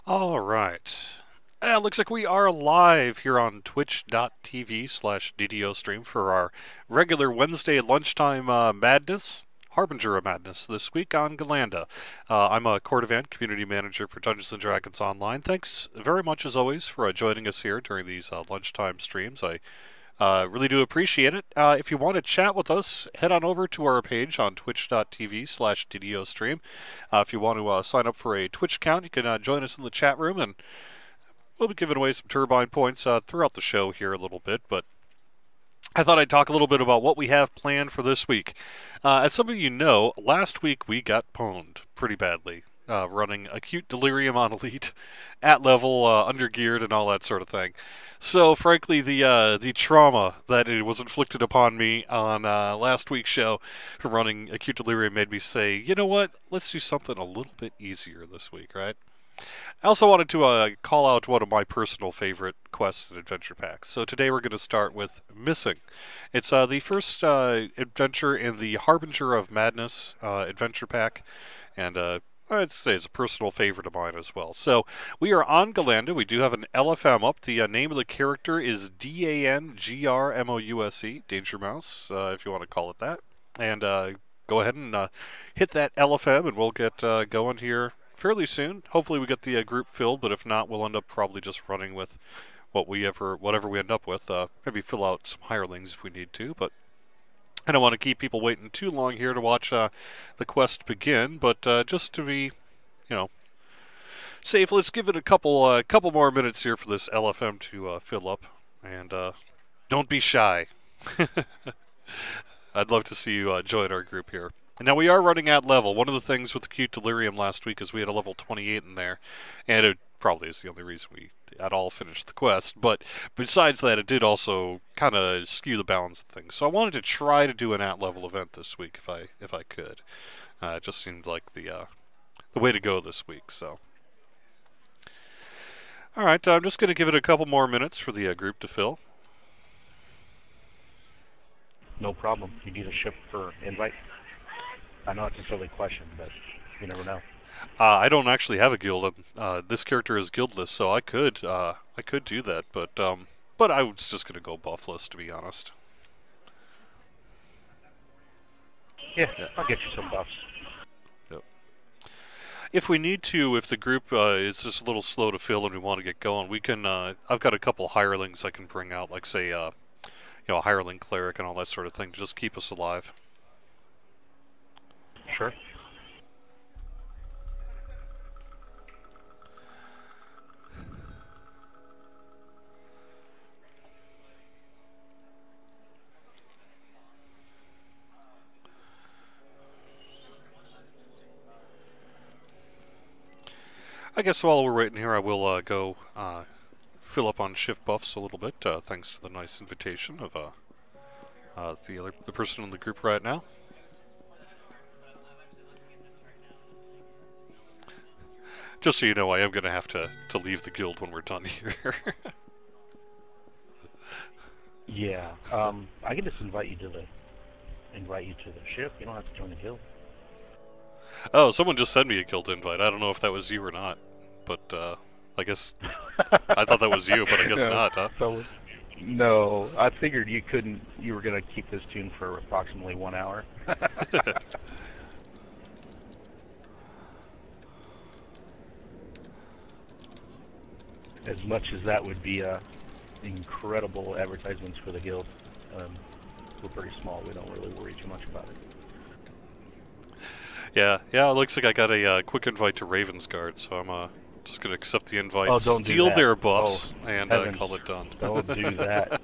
All right. Looks like we are live here on twitch.tv/DDO stream for our regular Wednesday lunchtime madness, Harbinger of Madness, this week on Ghallanda. I'm a Cordovan, Community Manager for Dungeons & Dragons Online. Thanks very much, as always, for joining us here during these lunchtime streams. I really do appreciate it. If you want to chat with us, head on over to our page on twitch.tv/DDO stream. If you want to sign up for a Twitch account, you can join us in the chat room, and we'll be giving away some turbine points throughout the show here a little bit. But I thought I'd talk a little bit about what we have planned for this week. As some of you know, last week we got pwned pretty badly. Running Acute Delirium on Elite, at level, undergeared, and all that sort of thing. So, frankly, the trauma that it was inflicted upon me on last week's show for running Acute Delirium made me say, you know what, let's do something a little bit easier this week, right? I also wanted to call out one of my personal favorite quests and adventure packs. So today we're going to start with Missing. It's the first adventure in the Harbinger of Madness adventure pack, and I'd say it's a personal favorite of mine as well. So we are on Ghallanda. We do have an LFM up. The name of the character is DANGRMOUSE, Danger Mouse, if you want to call it that. And go ahead and hit that LFM, and we'll get going here fairly soon. Hopefully we get the group filled, but if not, we'll end up probably just running with whatever we end up with. Maybe fill out some hirelings if we need to, but I don't want to keep people waiting too long here to watch the quest begin, but just to be, safe, let's give it a couple more minutes here for this LFM to fill up, and don't be shy. I'd love to see you join our group here. And now we are running at level. One of the things with Acute Delirium last week is we had a level 28 in there, and it probably is the only reason we at all finished the quest, but besides that, it did also kind of skew the balance of things. So I wanted to try to do an at-level event this week if I could. It just seemed like the way to go this week. So, all right, I'm just going to give it a couple more minutes for the group to fill. No problem. You need a ship for invite? I know it's a silly question, but you never know. I don't actually have a guild. This character is guildless, so I could do that, but I was just gonna go buffless, to be honest. Yeah, I'll get you some buffs. Yep. If we need to, if the group is just a little slow to fill and we want to get going, we can. I've got a couple hirelings I can bring out, like say, a hireling cleric and all that sort of thing, to just keep us alive. Sure. I guess while we're waiting here, I will go fill up on shift buffs a little bit, thanks to the nice invitation of the person in the group right now. Just so you know, I am going to have to leave the guild when we're done here. Yeah, I can just invite you to the ship. You don't have to join the guild. Oh, someone just sent me a guild invite. I don't know if that was you or not, but I guess I thought that was you, but I guess not, huh? No, I figured you couldn't. You were going to keep this tune for approximately 1 hour. As much as that would be incredible advertisements for the guild, we're pretty small. We don't really worry too much about it. Yeah, it looks like I got a quick invite to Ravensguard, so I'm just going to accept the invite, steal their buffs, and call it done. Don't do that.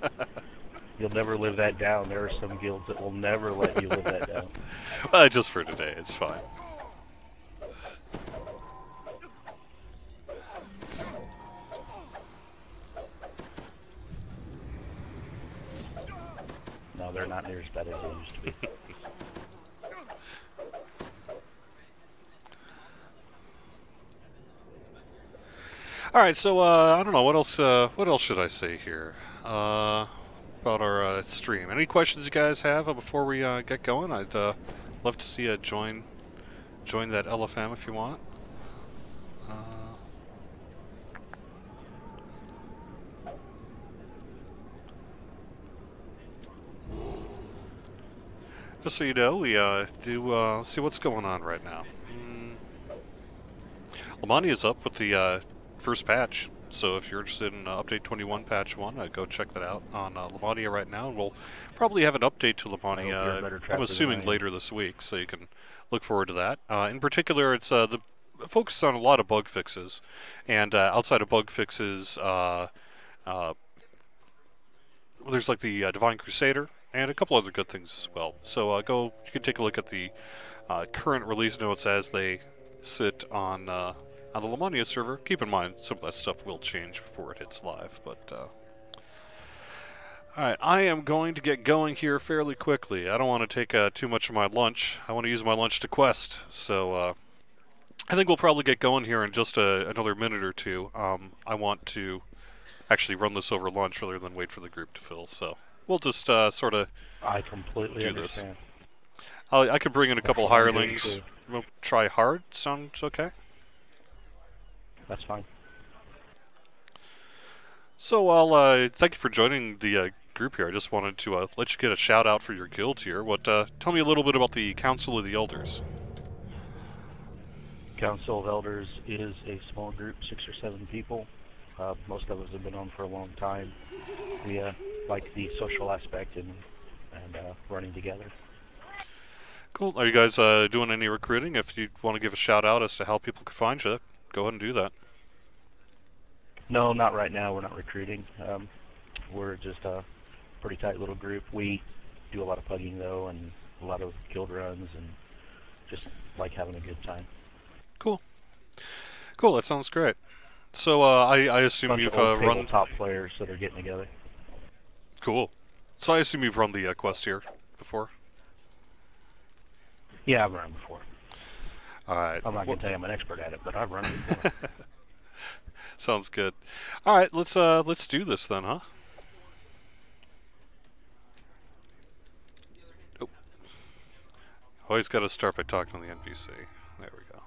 You'll never live that down. There are some guilds that will never let you live that down. Just for today, it's fine. No, they're not near as bad as they used to be. All right, so I don't know what else. What else should I say here about our stream? Any questions you guys have before we get going? I'd love to see you join that LFM if you want. Just so you know, we do see what's going on right now. Lamani is up with the first patch, so if you're interested in Update 21 Patch 1, go check that out on Lamania right now. And we'll probably have an update to Lamania, I'm assuming later this week, so you can look forward to that. In particular, it's the focus on a lot of bug fixes, and outside of bug fixes, there's like the Divine Crusader and a couple other good things as well. So you can take a look at the current release notes as they sit on the Lamania server. Keep in mind, some of that stuff will change before it hits live, but alright, I am going to get going here fairly quickly. I don't want to take too much of my lunch. I want to use my lunch to quest, so I think we'll probably get going here in just another minute or two. I want to actually run this over lunch rather than wait for the group to fill, so we'll just sort of I completely understand. I could bring in a couple hirelings. We'll try hard. Sounds okay? That's fine. So I'll thank you for joining the group here. I just wanted to let you get a shout out for your guild here. Tell me a little bit about the Council of the Elders. Council of Elders is a small group, 6 or 7 people. Most of us have been on for a long time. We like the social aspect and running together. Cool. Are you guys doing any recruiting? If you want to give a shout out as to how people can find you, go ahead and do that. No, not right now. We're not recruiting. We're just a pretty tight little group. We do a lot of pugging though, and a lot of guild runs, and just like having a good time. Cool. Cool. That sounds great. So I assume you've run top players that are getting together. Cool. So I assume you've run the quest here before. Yeah, I've run before. All right. I'm not gonna tell you I'm an expert at it, but I've run it before. Sounds good. All right, let's do this then, huh? Oh. Always got to start by talking to the NPC. There we go.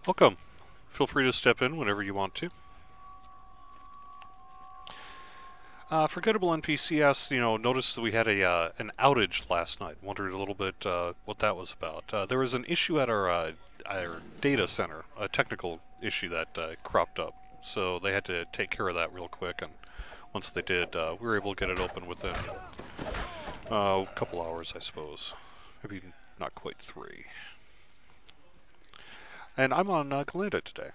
Welcome. Feel free to step in whenever you want to. Forgettable NPC asks, noticed that we had an outage last night. Wondered a little bit what that was about. There was an issue at our data center, a technical issue that cropped up. So they had to take care of that real quick, and once they did, we were able to get it open within a couple hours, I suppose. Maybe not quite 3. And I'm on Ghallanda today.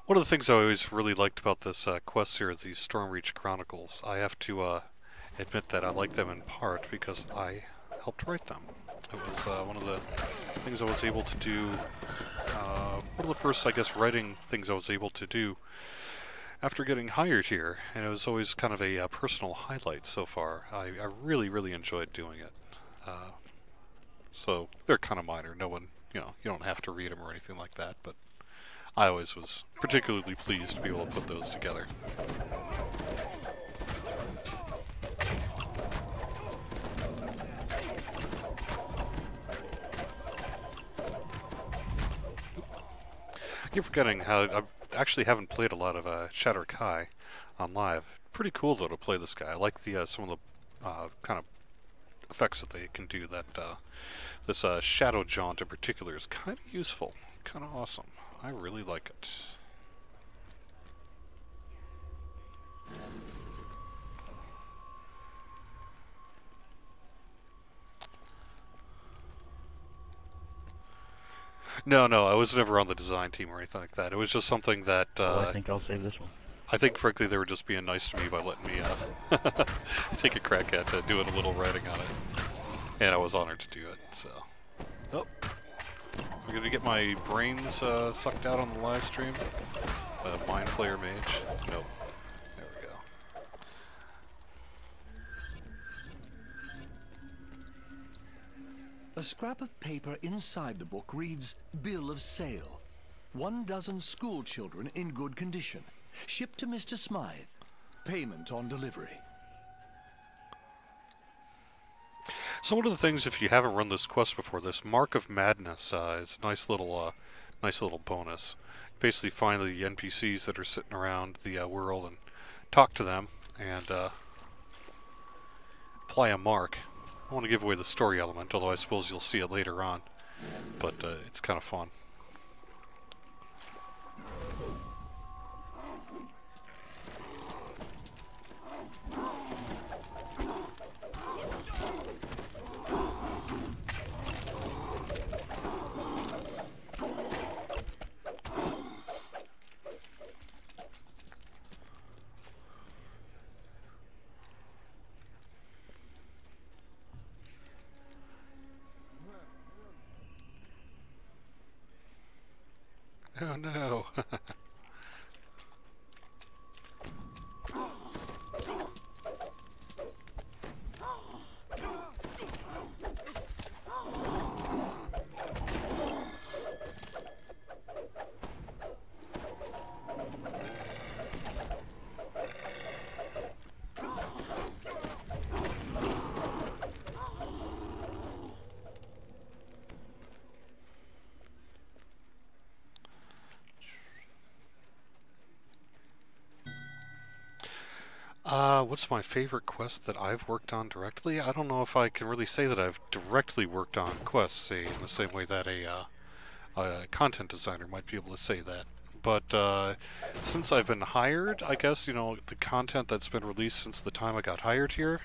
One of the things I always really liked about this quest here, these Stormreach Chronicles, I have to admit that I like them in part because I helped write them. It was one of the things I was able to do, one of the first, I guess, writing things I was able to do after getting hired here, and it was always kind of a personal highlight so far. I really, really enjoyed doing it. So they're kind of minor. No one, you don't have to read them or anything like that, but I always was particularly pleased to be able to put those together. I keep forgetting how I actually haven't played a lot of Shatter Kai on live. Pretty cool though to play this guy. I like the some of the kind of effects that they can do. That this Shadow Jaunt in particular is kind of useful, kind of awesome. I really like it. No, I was never on the design team or anything like that. It was just something that I think I'll save this one. I think, frankly, they were just being nice to me by letting me take a crack at doing a little writing on it. And I was honored to do it, so... Oh. I'm gonna get my brains sucked out on the live stream. Mind Flayer Mage. Nope. There we go. A scrap of paper inside the book reads, Bill of Sale. 12 school children in good condition. Shipped to Mr. Smythe. Payment on delivery. So one of the things, if you haven't run this quest before, this Mark of Madness is a nice little bonus. Basically find the NPCs that are sitting around the world and talk to them and apply a mark. I don't want to give away the story element, although I suppose you'll see it later on. But it's kind of fun. Oh no. What's my favorite quest that I've worked on directly? I don't know if I can really say that I've directly worked on quests, say, in the same way that a content designer might be able to say that. But since I've been hired, I guess, you know, the content that's been released since the time I got hired here,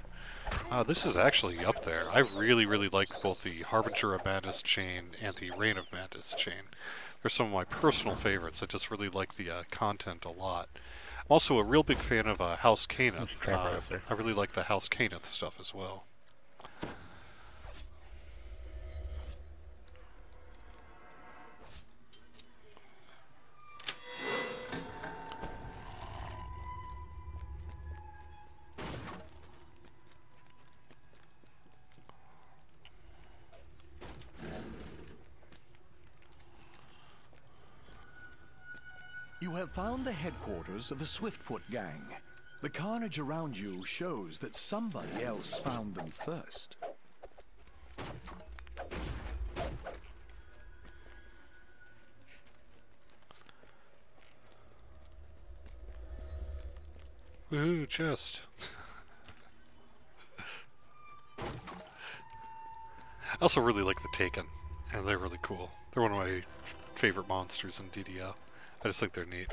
this is actually up there. I really, really like both the Harbinger of Madness chain and the Reign of Madness chain. They're some of my personal favorites. I just really like the content a lot. I'm also a real big fan of House Cannith. I really like the House Cannith stuff as well. You have found the headquarters of the Swiftfoot gang. The carnage around you shows that somebody else found them first. Woohoo, chest. I also really like the Taken, and they're really cool. They're one of my favorite monsters in DDO. I just think they're neat.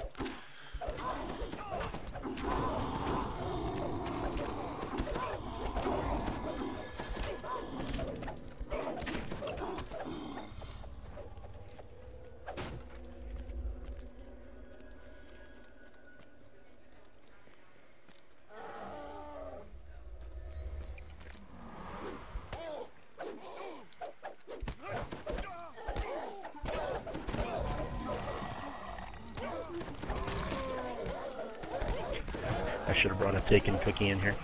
I should have brought a Taken cookie in here.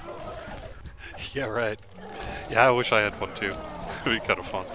Yeah, right. Yeah, I wish I had one too. It'd be kind of fun.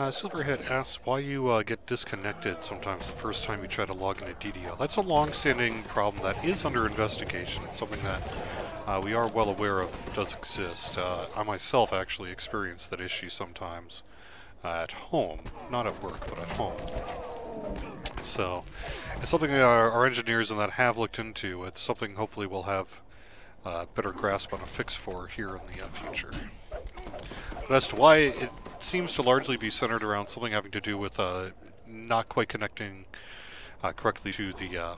Silverhead asks why you get disconnected sometimes the first time you try to log into DDO. That's a long-standing problem that is under investigation. It's something that we are well aware of does exist. I myself actually experience that issue sometimes at home. Not at work, but at home. So, it's something that our engineers and that have looked into. It's something hopefully we'll have a better grasp on a fix for here in the future. But as to why it seems to largely be centered around something having to do with not quite connecting correctly to the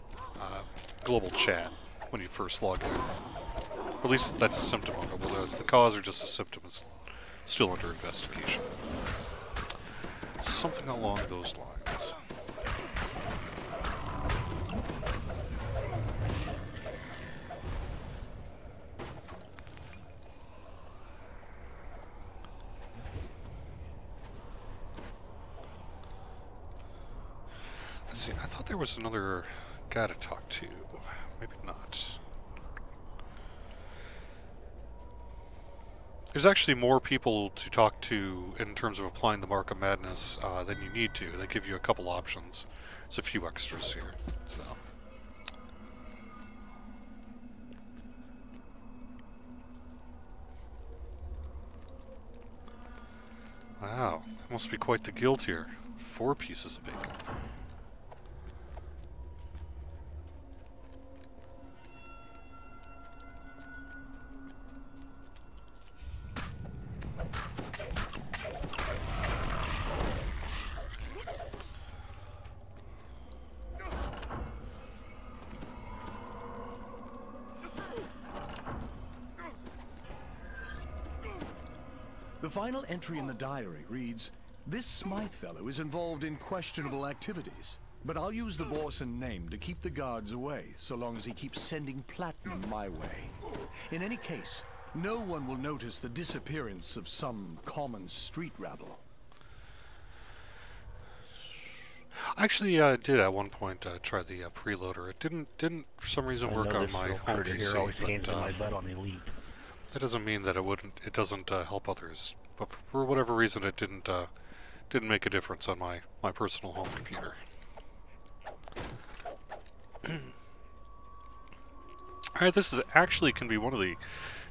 global chat when you first log in. Or at least that's a symptom of it. Whether it's the cause or just a symptom is still under investigation. Something along those lines. Let's see, I thought there was another guy to talk to. Maybe not. There's actually more people to talk to in terms of applying the Mark of Madness than you need to. They give you a couple options. There's a few extras here. So. Wow, it must be quite the guild here. 4 pieces of bacon. The final entry in the diary reads, "This Smythe Fellow is involved in questionable activities, but I'll use the Borson name to keep the guards away, so long as he keeps sending platinum my way. In any case, no one will notice the disappearance of some common street rabble." I actually did at one point try the preloader. It didn't for some reason work on my home PC, that doesn't mean that it doesn't help others. But for whatever reason, it didn't make a difference on my personal home computer. Alright, this is actually can be one of the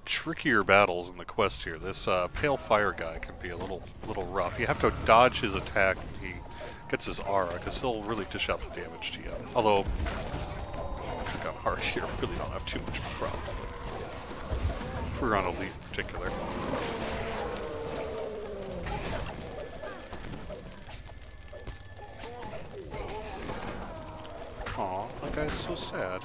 trickier battles in the quest here. This pale fire guy can be a little rough. You have to dodge his attack when he gets his aura, because he'll really dish out the damage to you. Although, it's got hard here, really don't have too much of a problem. If we're on Elite in particular. Aw, that guy's so sad.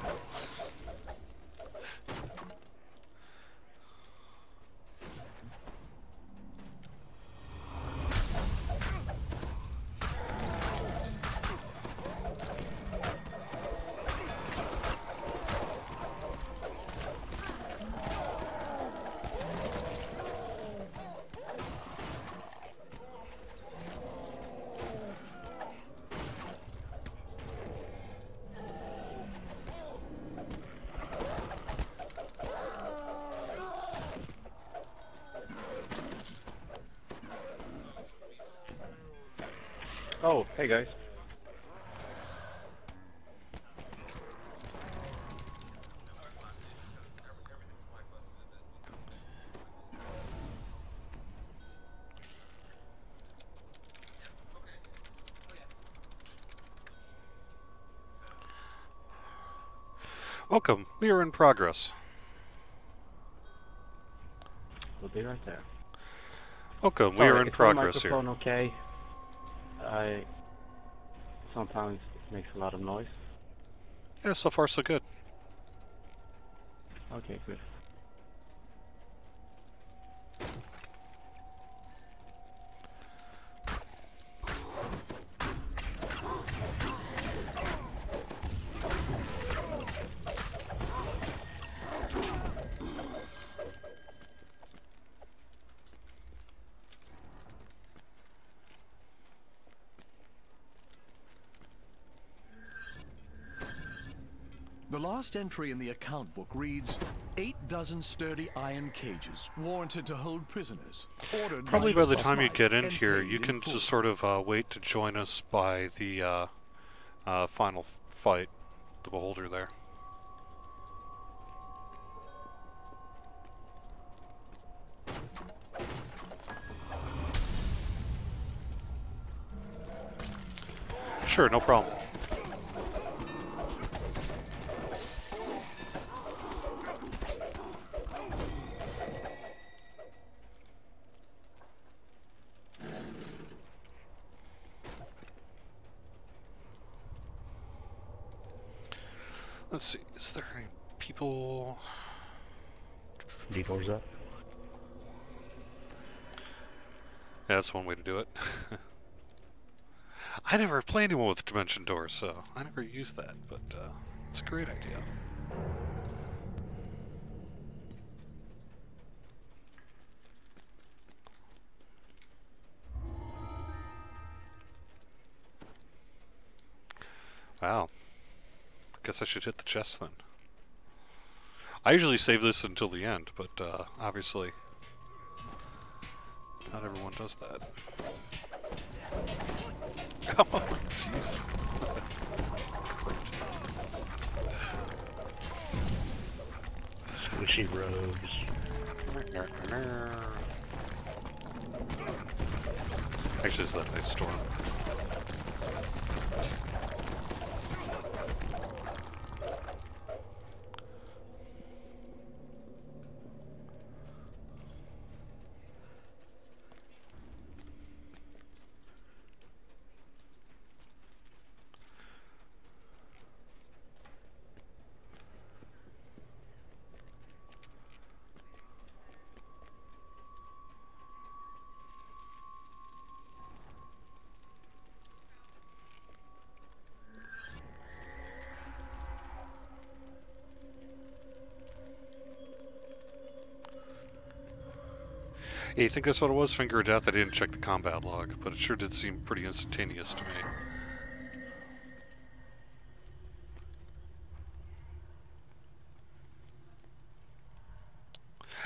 Oh, hey guys. Welcome, we are in progress. We'll be right there. Welcome, we are in progress here. Microphone okay? Sometimes it makes a lot of noise. Yeah, so far so good. Okay, good. The last entry in the account book reads, 8 dozen sturdy iron cages, warranted to hold prisoners. Ordered Probably by the Mr. time you Smythe get in and here, paid you in can full. just sort of wait to join us by the final fight, the Beholder there. Sure, no problem. Let's see, is there any people? D4's up. Yeah, that's one way to do it. I never play anyone with Dimension Doors, so I never use that, but it's a great idea. Wow. Guess I should hit the chest then. I usually save this until the end, but obviously not everyone does that. Oh, jeez. Squishy rogues. Actually, it's that nice storm. Yeah, you think that's what it was? Finger of Death? I didn't check the combat log, but it sure did seem pretty instantaneous to me.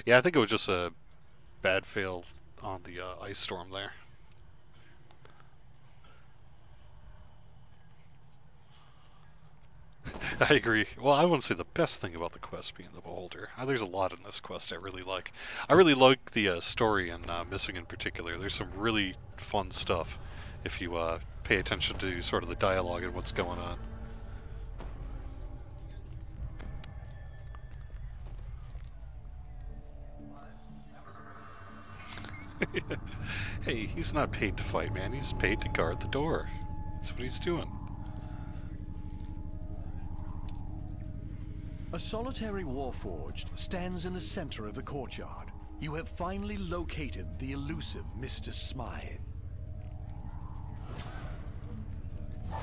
Yeah, I think it was just a bad fail on the ice storm there. I agree. Well, I wouldn't say the best thing about the quest being the Beholder. There's a lot in this quest I really like. I really like the story and Missing in particular. There's some really fun stuff if you pay attention to sort of the dialogue and what's going on. Hey, he's not paid to fight, man. He's paid to guard the door. That's what he's doing. A solitary warforged stands in the center of the courtyard. You have finally located the elusive Mr. Smythe. I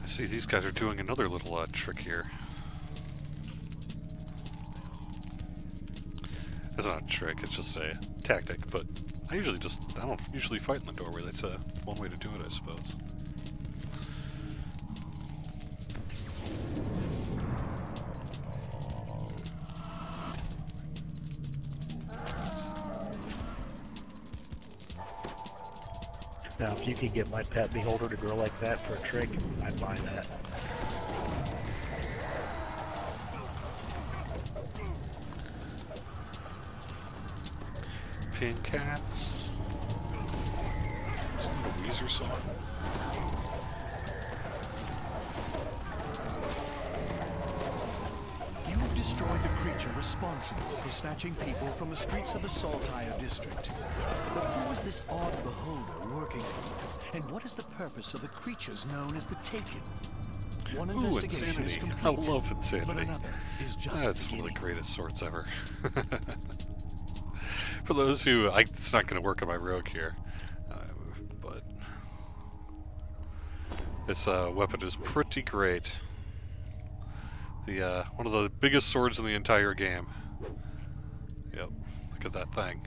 see these guys are doing another little trick here. It's not a trick, it's just a tactic, but I don't usually fight in the doorway. That's one way to do it, I suppose. Now, if you could get my pet Beholder to grow like that for a trick, I'd buy that. Pin cats. Isn't that a Weezer song? You have destroyed the creature responsible for snatching people from the streets of the Saltire district. But who is this odd beholder working for? And what is the purpose of the creatures known as the Taken? One investigation is Insanity. complete, I love but Insanity. another is just That's one of beginning. the greatest swords ever. For those who... it's not going to work on my rogue here, but this weapon is pretty great. The one of the biggest swords in the entire game. Yep, look at that thing.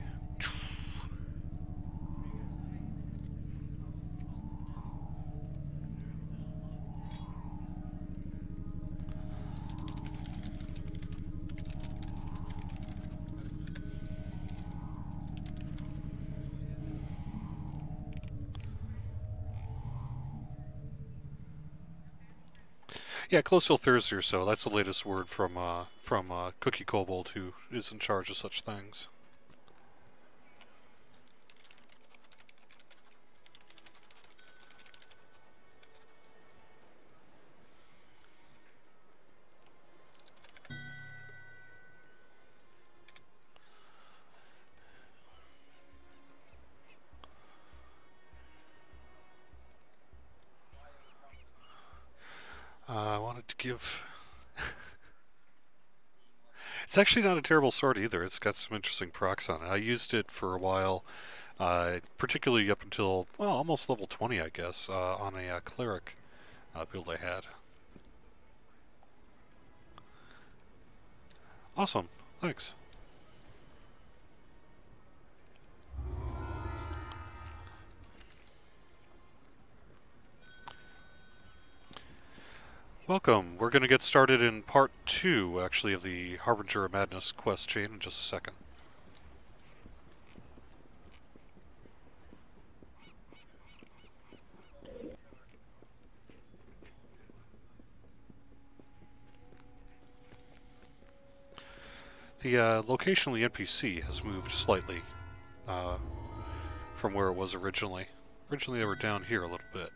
Yeah, close till Thursday or so. That's the latest word from Cookie Kobold, who is in charge of such things. I wanted to give... It's actually not a terrible sword either. It's got some interesting procs on it. I used it for a while, particularly up until, well, almost level 20, I guess, on a cleric build I had. Awesome. Thanks. Welcome. We're going to get started in part 2, actually, of the Harbinger of Madness quest chain in just a second. The location of the NPC has moved slightly from where it was originally. Originally they were down here a little bit.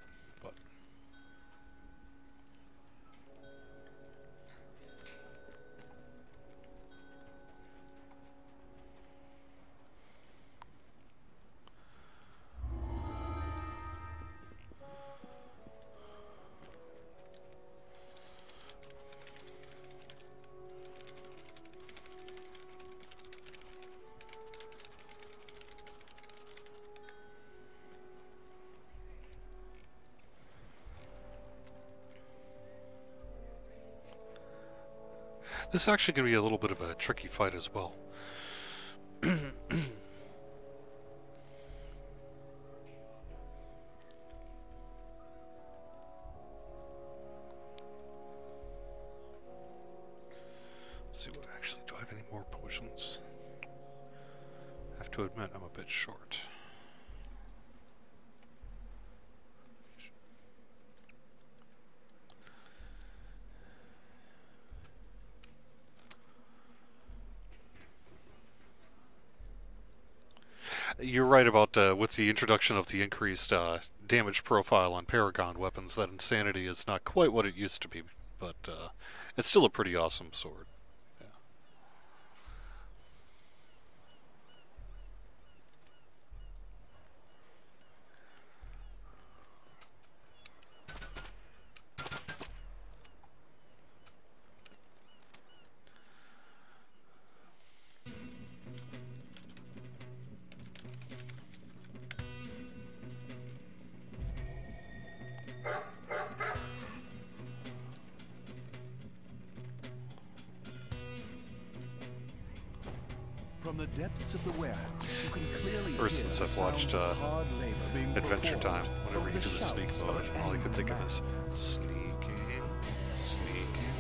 This is actually going to be a little bit of a tricky fight as well. Let's see what actually, do I have any more potions? I have to admit I'm a bit short. You're right about with the introduction of the increased damage profile on Paragon weapons, that Insanity is not quite what it used to be, but it's still a pretty awesome sword. Yeah. From the depths of the warehouse, you can clearly Ever hear since the I've watched sounds of hard labor being Adventure performed Time, whenever over you the do the sneak shouts mode, of an all I could think of angry is man. sneaking, sneaking.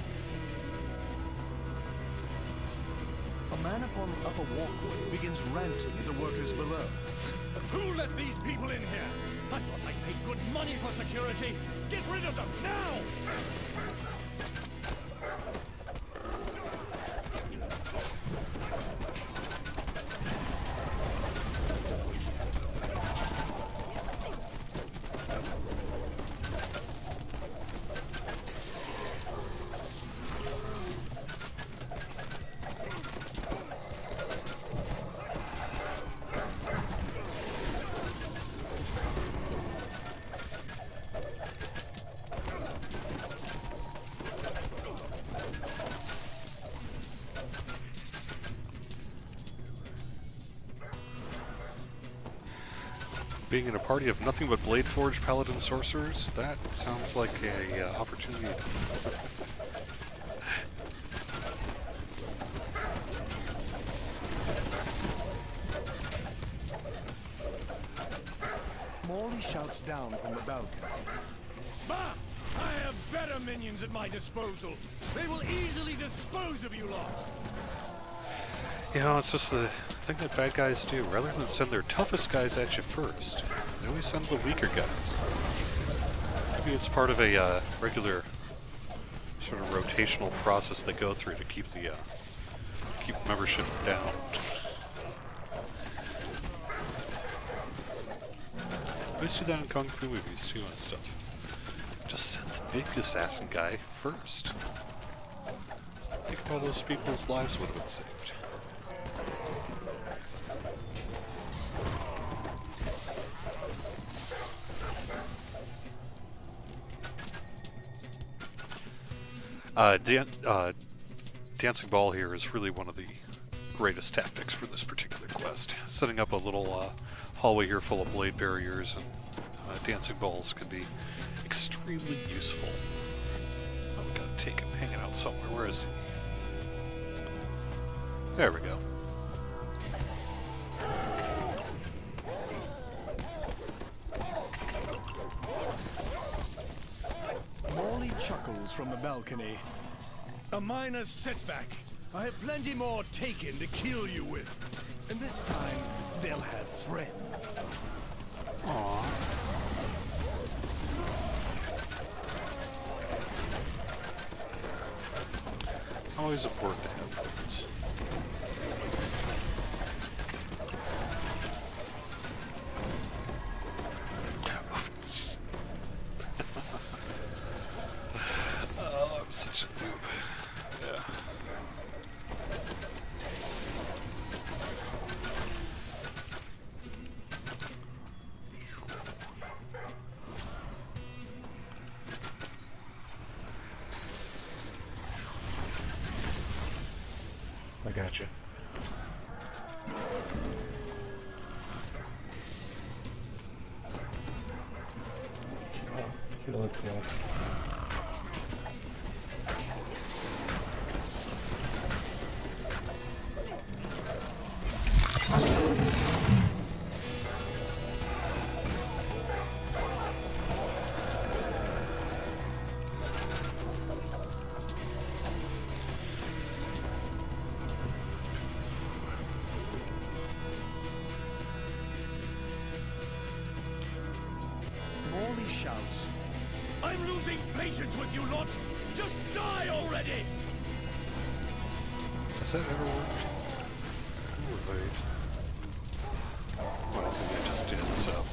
A man upon the upper walkway begins ranting at the workers below. Who let these people in here? I thought they paid good money for security. Get rid of them, now! Being in a party of nothing but Bladeforged Paladin sorcerers, that sounds like a opportunity. Morley shouts down from the balcony. Bah! I have better minions at my disposal. They will easily dispose of you lot. You know, it's just the thing that bad guys do. Rather than send their toughest guys at you first, they always send the weaker guys. Maybe it's part of a regular sort of rotational process they go through to keep the keep membership down. I see that in Kung Fu movies too and stuff. Just send the big assassin guy first. Think of all those people's lives would have been saved. Dancing Ball here is really one of the greatest tactics for this particular quest. Setting up a little hallway here full of blade barriers and dancing balls can be extremely useful. Oh, we gotta take him hanging out somewhere. Where is he? There we go. Morley chuckles from the balcony. A minor setback. I have plenty more taken to kill you with. And this time, they'll have friends. Aww. Always important to have friends. Oh, I'm such a noob. Yeah. I got you. Oh, here, let's go. Morley shouts. I'm losing patience with you lot. Just die already. Has that ever worked? Wait. Well, maybe I just did, so.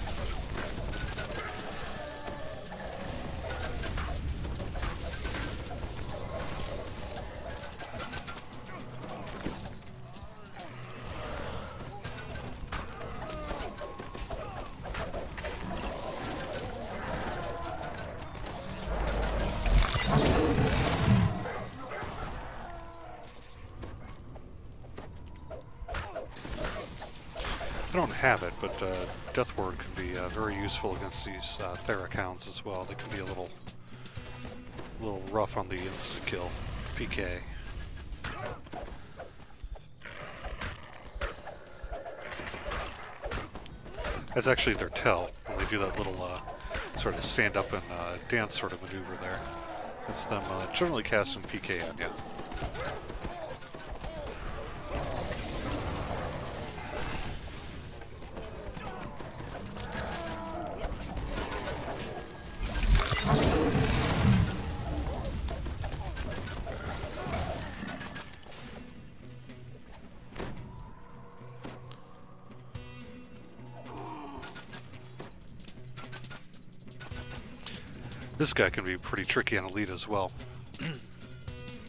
I don't have it, but Death Ward can be very useful against these Therac as well. They can be a little rough on the instant kill PK. That's actually their tell when they do that little sort of stand up and dance sort of maneuver there. It's them generally casting PK on you. This guy can be pretty tricky on Elite as well.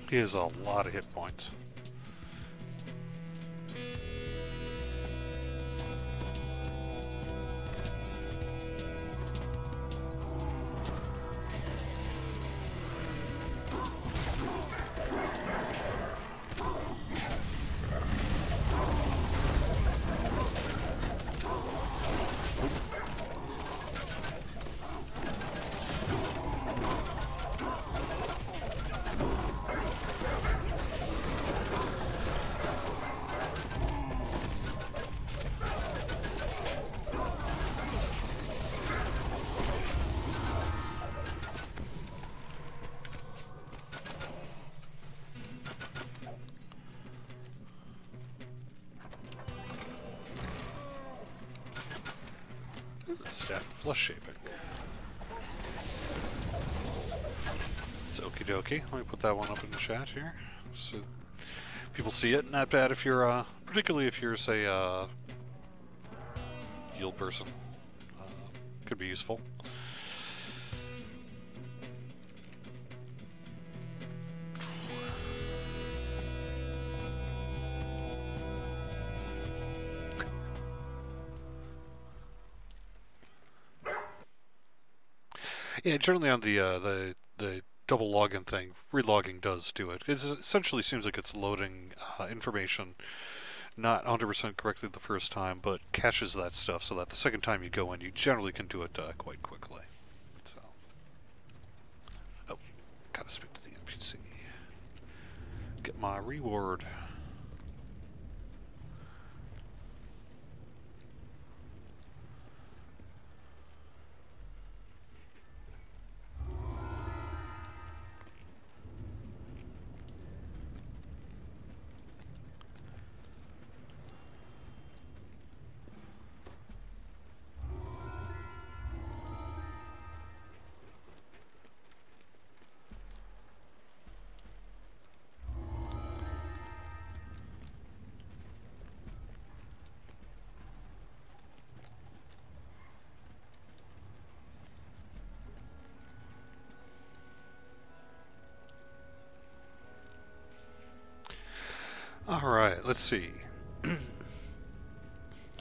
He has a lot of hit points. Staff of Flush Shaping. It's okie dokie. Let me put that one up in the chat here, so people see it. Not bad if you're, particularly if you're, say, yield person. Could be useful. Yeah, generally on the double login thing, relogging does do it. It essentially seems like it's loading information not 100% correctly the first time, but caches that stuff so that the second time you go in, you generally can do it quite quickly. So, oh, gotta speak to the NPC. Get my reward. Alright, let's see.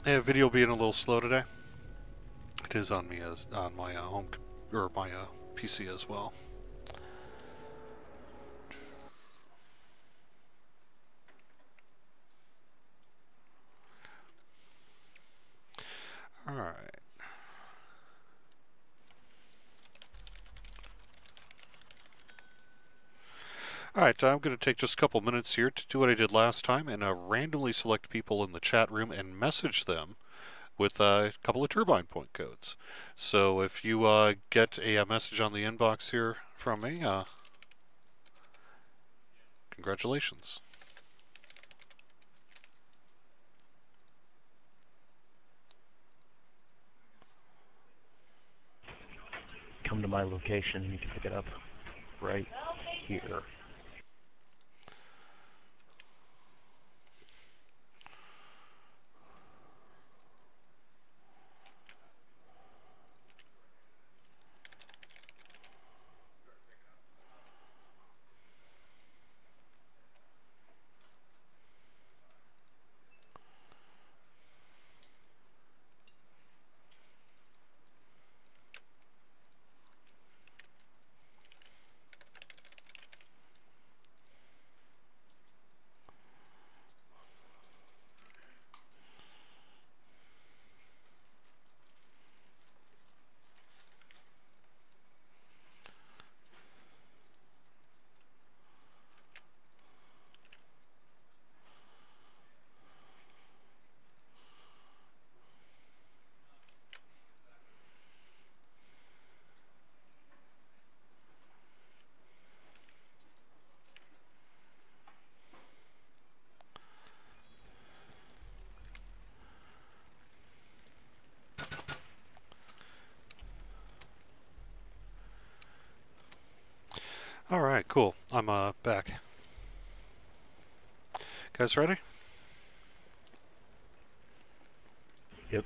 Yeah, video being a little slow today. It is on me as on my home or my PC as well. Alright. Alright, I'm going to take just a couple minutes here to do what I did last time and randomly select people in the chat room and message them with a couple of turbine point codes. So if you get a message on the inbox here from me, congratulations. Come to my location, you can pick it up right here. Alright, cool. I'm back. Guys ready? Yep.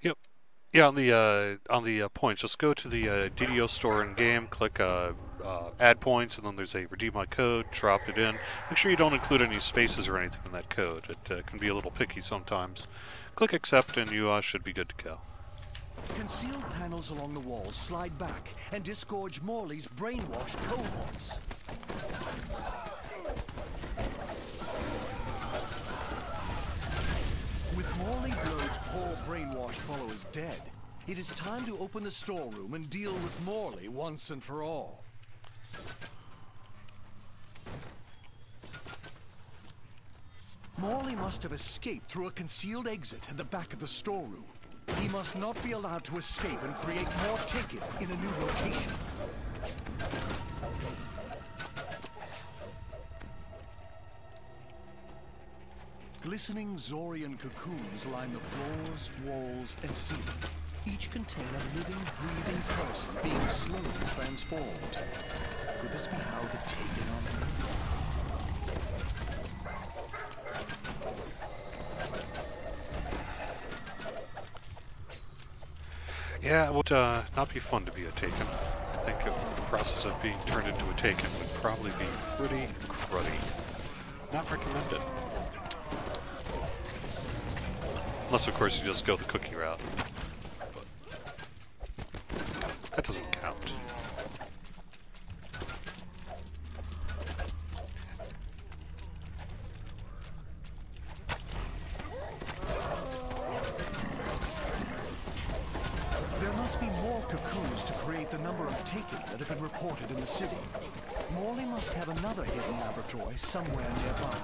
Yep. Yeah, on the points, just go to the DDO store in game, click add points, and then there's a redeem my code, drop it in. Make sure you don't include any spaces or anything in that code. It can be a little picky sometimes. Click accept, and you should be good to go. Concealed panels along the walls slide back and disgorge Morley's brainwashed cohorts. With Morley Blode's poor brainwashed followers dead, It is time to open the storeroom and deal with Morley once and for all. Morley must have escaped through a concealed exit at the back of the storeroom. He must not be allowed to escape and create more taken in a new location. Glistening Zorian cocoons line the floors, walls, and ceiling. Each contain a living, breathing person being slowly transformed. Could this be how the Taken are made? Yeah, it would not be fun to be a Taken. I think the process of being turned into a Taken would probably be pretty cruddy. Not recommended. Unless, of course, you just go the cookie route. But that doesn't count. There must be more cocoons to create the number of Taken that have been reported in the city. Morley must have another hidden laboratory somewhere nearby.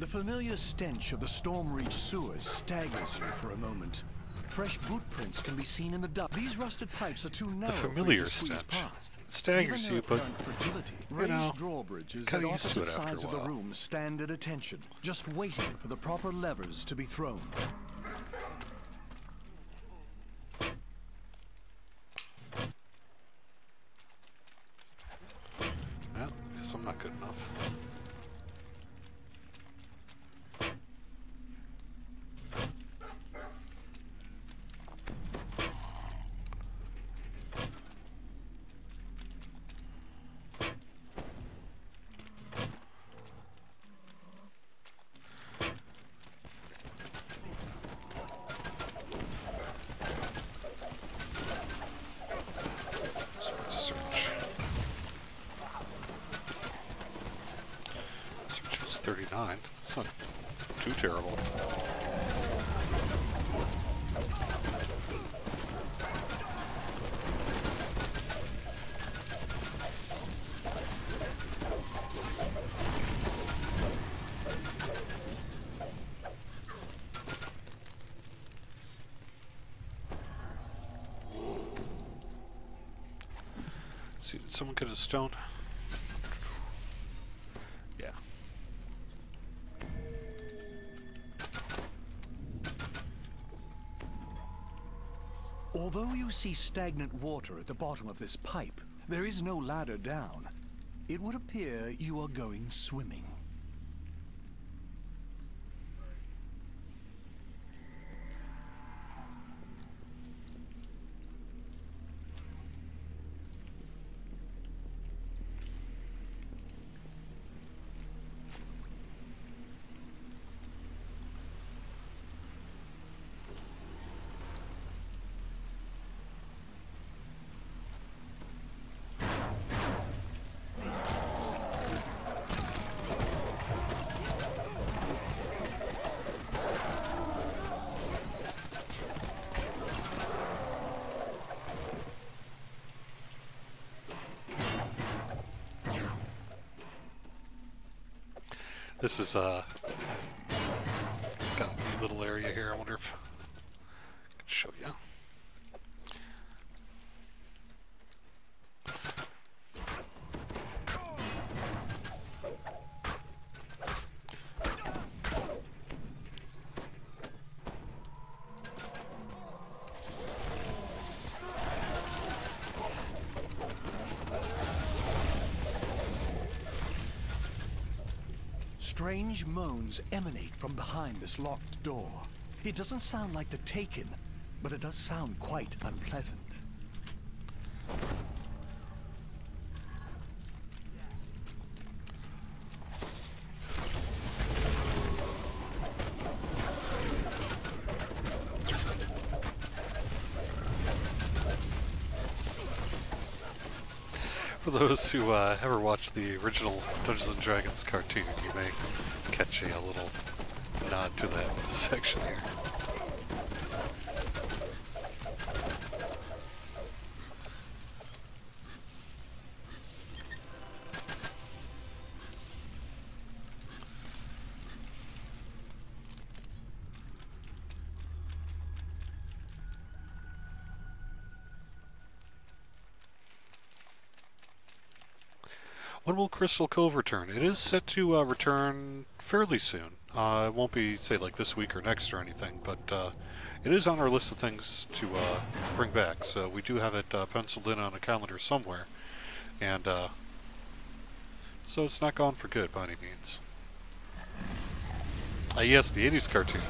The familiar stench of the storm-reached sewers staggers you for a moment. Fresh boot prints can be seen in the dust. These rusted pipes are too narrow The for you familiar to squeeze stench. past. It staggers Even you, their but apparent fragility, you know, raised drawbridges kinda at used to opposite it after a sides of the while. room stand at attention, just waiting for the proper levers to be thrown. Well, guess I'm not good enough. Search. Search is 39. It's not too terrible. See, did someone get a stone? Yeah. Although you see stagnant water at the bottom of this pipe, there is no ladder down. It would appear you are going swimming. This is got a neat little area here. I wonder if I can show you. Strange moans emanate from behind this locked door. It doesn't sound like the Taken, but it does sound quite unpleasant. For those who ever watched the original Dungeons and Dragons cartoon, you may catch a little nod to that section here. When will Crystal Cove return? It is set to return fairly soon. It won't be, say, like this week or next or anything, but it is on our list of things to bring back. So we do have it penciled in on a calendar somewhere. And so it's not gone for good by any means. Yes, the 80s cartoon.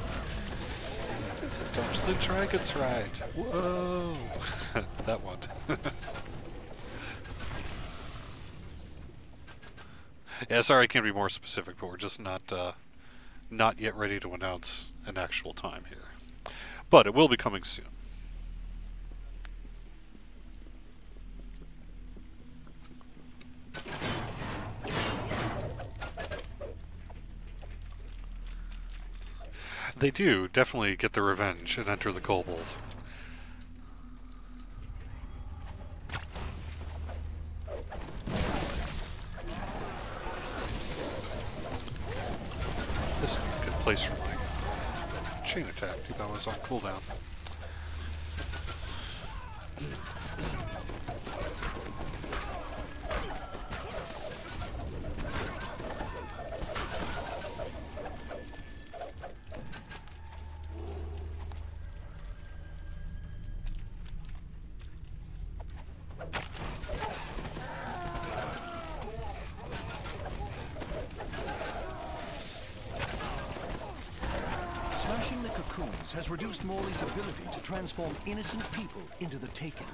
It's a Dungeons and Dragons ride. Whoa! That one. Yeah, sorry I can't be more specific, but we're just not yet ready to announce an actual time here. But it will be coming soon. They do definitely get their revenge and enter the kobold. This is a good place for my chain attack. Too bad I was on cooldown. Smashing the cocoons has reduced Morley's ability to transform innocent people into the Taken.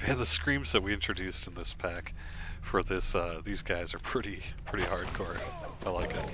Man, the screams that we introduced in this pack for this these guys are pretty hardcore. I like it.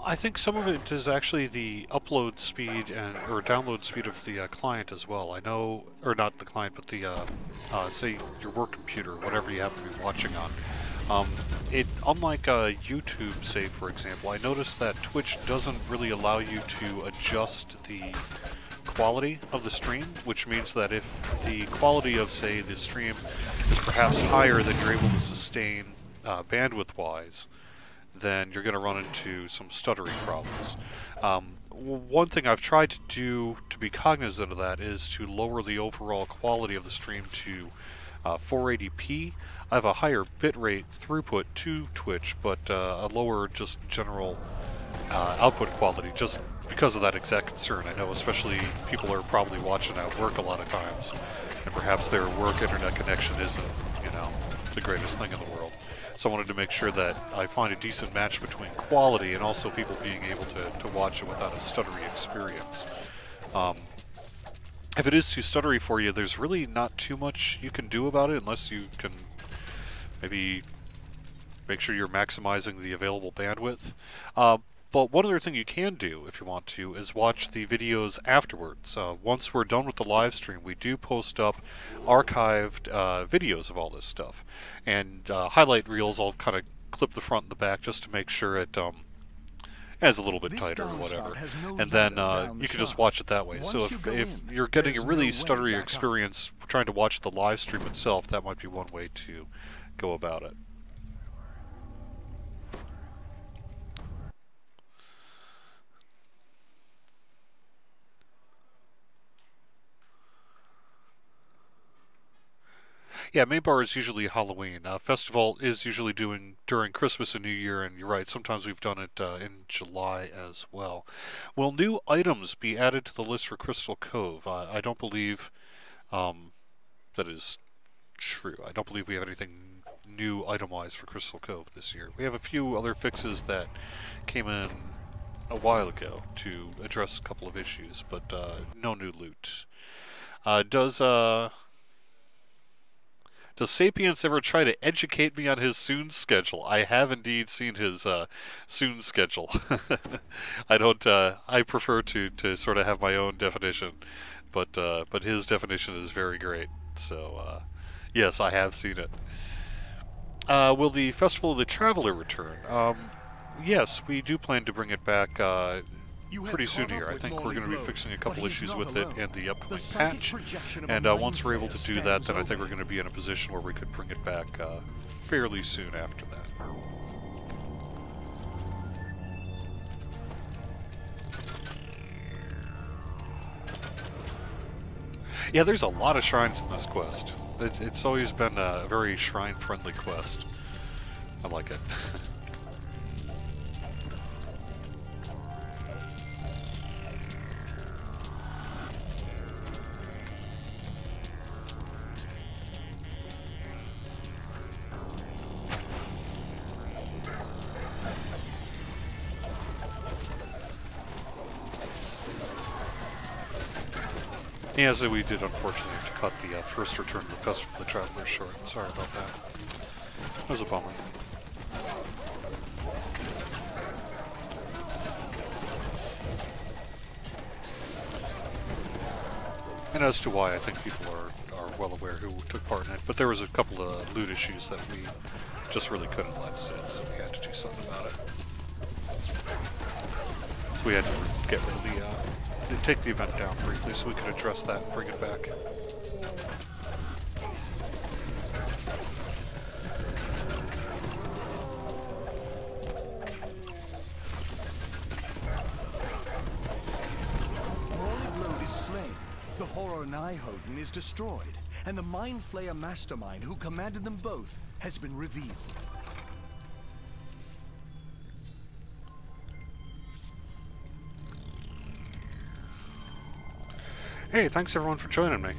I think some of it is actually the upload speed and or download speed of the client as well. I know, or not the client, but the say your work computer, whatever you happen to be watching on. Unlike YouTube, say for example, I noticed that Twitch doesn't really allow you to adjust the quality of the stream, which means that if the quality of, say, the stream is perhaps higher than you're able to sustain bandwidth-wise, then you're going to run into some stuttering problems. One thing I've tried to do to be cognizant of that is to lower the overall quality of the stream to 480p. I have a higher bitrate throughput to Twitch, but a lower just general output quality, just because of that exact concern. I know especially people are probably watching at work a lot of times, and perhaps their work internet connection isn't, you know, the greatest thing in the world. So I wanted to make sure that I find a decent match between quality and also people being able to watch it without a stuttery experience. If it is too stuttery for you, there's really not too much you can do about it unless you can maybe make sure you're maximizing the available bandwidth. But one other thing you can do, if you want to, is watch the videos afterwards. Once we're done with the live stream, we do post up archived videos of all this stuff. And highlight reels, I'll kind of clip the front and the back just to make sure it is a little bit tighter or whatever. And then you can just watch it that way. So if you're getting a really stuttery experience trying to watch the live stream itself, that might be one way to go about it. Yeah, May Bar is usually Halloween. Festival is usually during Christmas and New Year, and you're right, sometimes we've done it in July as well. Will new items be added to the list for Crystal Cove? I don't believe that is true. I don't believe we have anything new item-wise for Crystal Cove this year. We have a few other fixes that came in a while ago to address a couple of issues, but no new loot. Does Sapience ever try to educate me on his soon schedule? I have indeed seen his soon schedule. I don't. I prefer to sort of have my own definition, but his definition is very great. So yes, I have seen it. Will the Festival of the Traveler return? Yes, we do plan to bring it back pretty soon here. I think we're going to be fixing a couple issues with it in the upcoming patch, and once we're able to do that, then I think we're going to be in a position where we could bring it back fairly soon after that. Yeah, there's a lot of shrines in this quest. It's always been a very shrine-friendly quest. I like it. Yeah, so we did unfortunately have to cut the first return to the Festival of the Traveler short. Sorry about that. That was a bummer. And as to why, I think people are well aware who took part in it, but there was a couple of loot issues that we just really couldn't let sit, so we had to do something about it. So we had to get rid of take the event down briefly so we could address that and bring it back. Morley is slain, the Horror Nihilden is destroyed, and the Mind Flayer mastermind who commanded them both has been revealed. Hey, thanks everyone for joining me.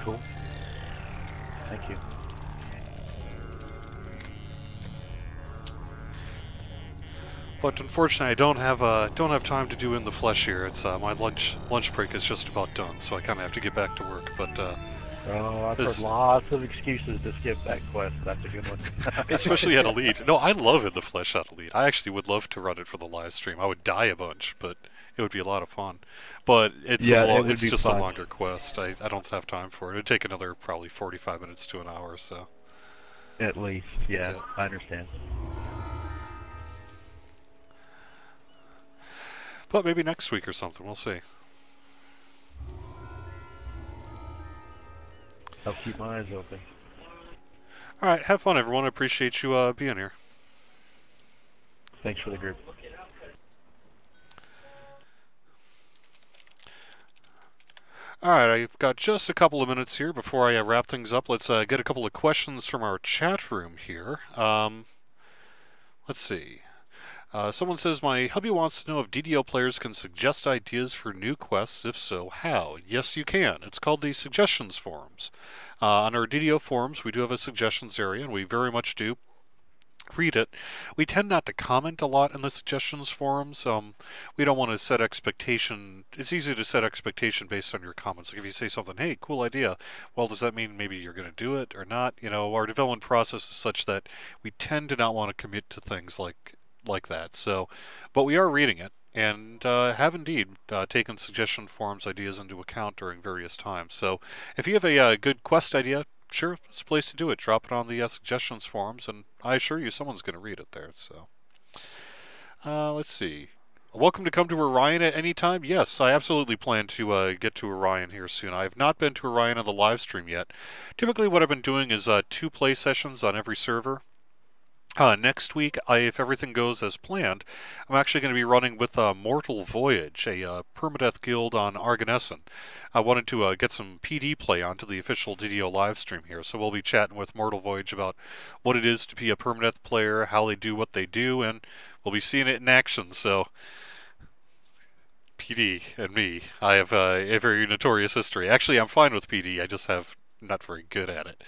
Cool. Thank you. But unfortunately, I don't have time to do In the Flesh here. It's my lunch break is just about done, so I kind of have to get back to work. But oh, I've heard lots of excuses to skip that quest. That's a good one. especially at Elite. No, I love In the Flesh at Elite. I actually would love to run it for the live stream. I would die a bunch, but it would be a lot of fun. But it's it's just a longer quest. I don't have time for it. It'd take another probably 45 minutes to an hour or so. At least, yeah. I understand. But maybe next week or something, we'll see. I'll keep my eyes open. Alright, have fun everyone. I appreciate you being here. Thanks for the group. Alright, I've got just a couple of minutes here before I wrap things up. Let's get a couple of questions from our chat room here. Let's see. Someone says, my hubby wants to know if DDO players can suggest ideas for new quests. If so, how? Yes, you can. It's called the Suggestions Forums. On our DDO forums, we do have a suggestions area, and we very much do read it. We tend not to comment a lot in the suggestions forums. We don't want to set expectation. It's easy to set expectation based on your comments. Like if you say something, hey, cool idea, well, does that mean maybe you're going to do it or not? You know, our development process is such that we tend to not want to commit to things like that. So, but we are reading it and have indeed taken suggestion forums ideas into account during various times. So, if you have a good quest idea, sure, it's a place to do it. Drop it on the suggestions forums, and I assure you someone's going to read it there. So, let's see. Welcome to come to Orion at any time. Yes, I absolutely plan to get to Orion here soon. I have not been to Orion on the live stream yet. Typically what I've been doing is 2 play sessions on every server. Next week, if everything goes as planned, I'm actually going to be running with Mortal Voyage, a permadeath guild on Arganesson. I wanted to get some PD play onto the official DDO live stream here, so we'll be chatting with Mortal Voyage about what it is to be a permadeath player, how they do what they do, and we'll be seeing it in action. So, PD and me, I have a very notorious history. Actually, I'm fine with PD, I just have not very good at it.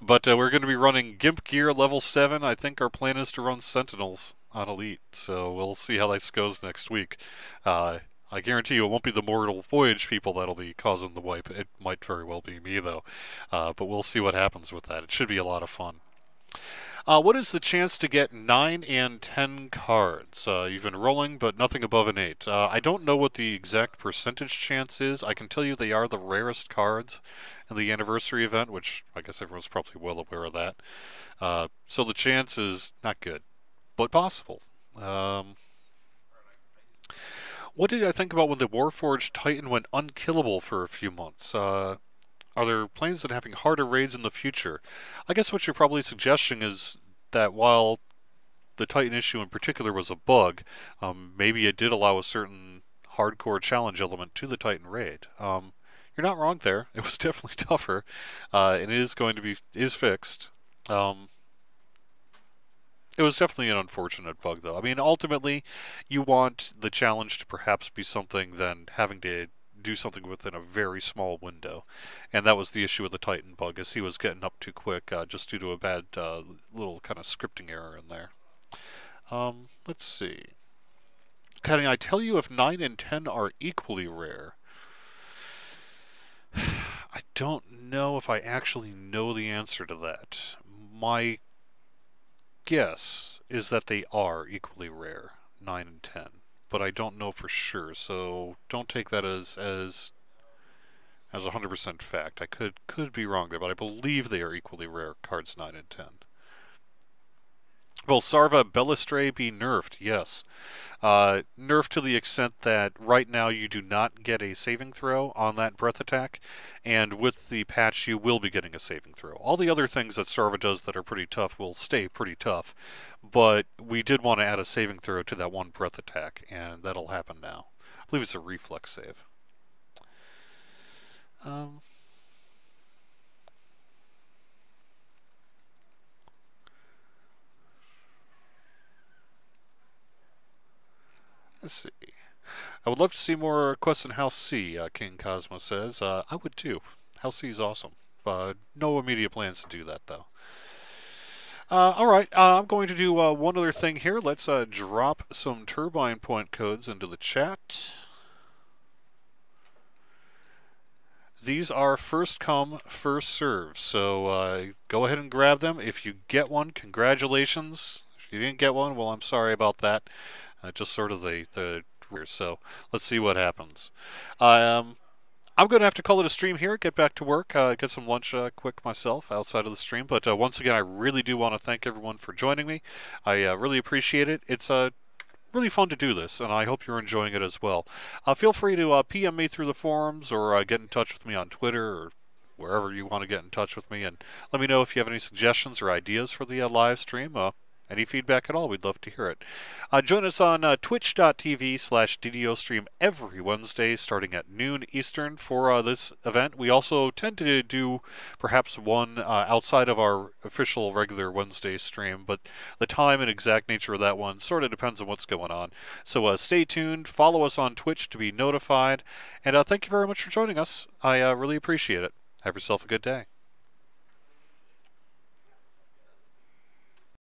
But we're going to be running Gimp Gear level 7. I think our plan is to run Sentinels on Elite, so we'll see how this goes next week. I guarantee you it won't be the Mortal Voyage people that'll be causing the wipe. It might very well be me, though. But we'll see what happens with that. It should be a lot of fun. What is the chance to get 9 and 10 cards? You've been rolling, but nothing above an 8. I don't know what the exact percentage chance is. I can tell you they are the rarest cards in the anniversary event, which I guess everyone's probably well aware of that. So the chance is not good, but possible. What did I think about when the Warforged Titan went unkillable for a few months? Are there plans on having harder raids in the future? I guess what you're probably suggesting is that while the Titan issue in particular was a bug, maybe it did allow a certain hardcore challenge element to the Titan raid. You're not wrong there. It was definitely tougher, and it is fixed. It was definitely an unfortunate bug, though. I mean, ultimately, you want the challenge to perhaps be something than having to do something within a very small window, and that was the issue with the Titan bug, is he was getting up too quick just due to a bad little kind of scripting error in there. Let's see. Can I tell you if 9 and 10 are equally rare? I don't know if I actually know the answer to that. My guess is that they are equally rare, 9 and 10. But I don't know for sure, so don't take that as 100% fact. I could be wrong there, but I believe they are equally rare, cards 9 and 10. Will Sarva Bellistray be nerfed? Yes. Nerfed to the extent that right now you do not get a saving throw on that breath attack, and with the patch you will be getting a saving throw. All the other things that Sarva does that are pretty tough will stay pretty tough, but we did want to add a saving throw to that one breath attack, and that'll happen now. I believe it's a reflex save. Let's see. I would love to see more quests in House C, King Cosmo says. I would too. House C is awesome. No immediate plans to do that, though. Alright, I'm going to do one other thing here. Let's drop some turbine point codes into the chat. These are first come, first serve, so go ahead and grab them. If you get one, congratulations. If you didn't get one, well, I'm sorry about that. Just sort of the so let's see what happens. I'm going to have to call it a stream here, get back to work, get some lunch quick myself outside of the stream. But once again, I really do want to thank everyone for joining me. I really appreciate it. It's really fun to do this, and I hope you're enjoying it as well. Feel free to PM me through the forums or get in touch with me on Twitter or wherever you want to get in touch with me, and let me know if you have any suggestions or ideas for the live stream. Any feedback at all, we'd love to hear it. Join us on twitch.tv/DDO stream every Wednesday starting at noon Eastern for this event. We also tend to do perhaps one outside of our official regular Wednesday stream, but the time and exact nature of that one sort of depends on what's going on. So stay tuned, follow us on Twitch to be notified, and thank you very much for joining us. I really appreciate it. Have yourself a good day.